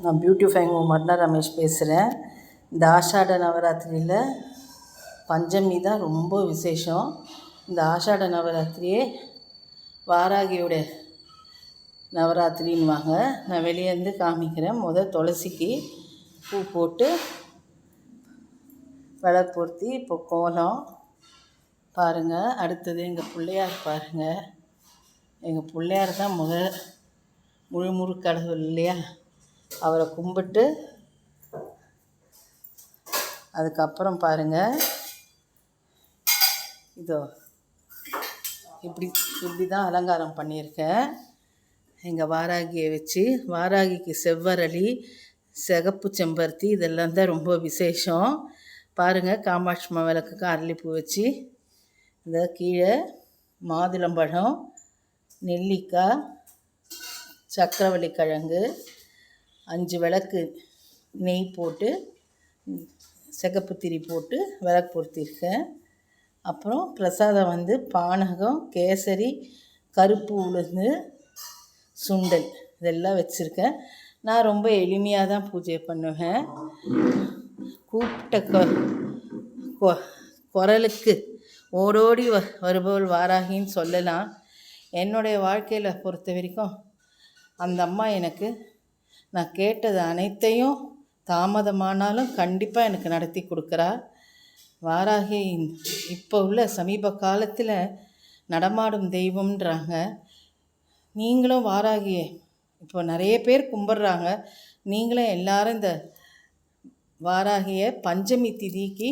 நான் பியூட்டிஃபைங் உமர்னா ரமேஷ் பேசுகிறேன். இந்த ஆஷாட நவராத்திரியில் பஞ்சமி தான் ரொம்ப விசேஷம். இந்த ஆஷாட நவராத்திரியே வாராகியோட நவராத்திரின்னுவாங்க. நான் வெளியேருந்து காமிக்கிறேன். துளசிக்கு பூ போட்டு விளக்கு இப்போ கோலம் பாருங்கள். அடுத்தது எங்கள் பிள்ளையார் பாருங்கள். எங்கள் பிள்ளையார் தான் முழு கடவுள் இல்லையா? அவரை கும்பிட்டு அதுக்கப்புறம் பாருங்கள், இதோ இப்படி தான் அலங்காரம் பண்ணியிருக்கேன். எங்கள் வாராகியை வச்சு, வாராகிக்கு செவ்வரளி, சிகப்பு செம்பருத்தி இதெல்லாம் தான் ரொம்ப விசேஷம். பாருங்கள், காமாட்சி அம்மா விளக்குக்கு அரளிப்பூ வச்சு, இந்த கீழே மாதுளம்பழம், நெல்லிக்காய், சக்கரவள்ளி கிழங்கு, 5 விளக்கு நெய் போட்டு சிகப்பு திரி போட்டு விளக்கு பொருத்தியிருக்கேன். அப்புறம் பிரசாதம் பானகம், கேசரி, கருப்பு உளுந்து, சுண்டல் இதெல்லாம் வச்சுருக்கேன். நான் ரொம்ப எளிமையாக தான் பூஜை பண்ணுவேன். கூப்பிட்ட குரலுக்கு ஓடோடி வருபவள் வாராகின்னு சொல்லலாம். என்னுடைய வாழ்க்கையில் பொறுத்த வரைக்கும் அந்த அம்மா எனக்கு நான் கேட்டது அனைத்தையும் தாமதமானாலும் கண்டிப்பாக எனக்கு நடத்தி கொடுக்குறா. வாராகி இப்போ உள்ள சமீப காலத்தில் நடமாடும் தெய்வம்ன்றாங்க. நீங்களும் வாராகியை இப்போ நிறைய பேர் கும்பிட்றாங்க. நீங்களும் எல்லாரும் இந்த வாராகியை பஞ்சமி திதிக்கு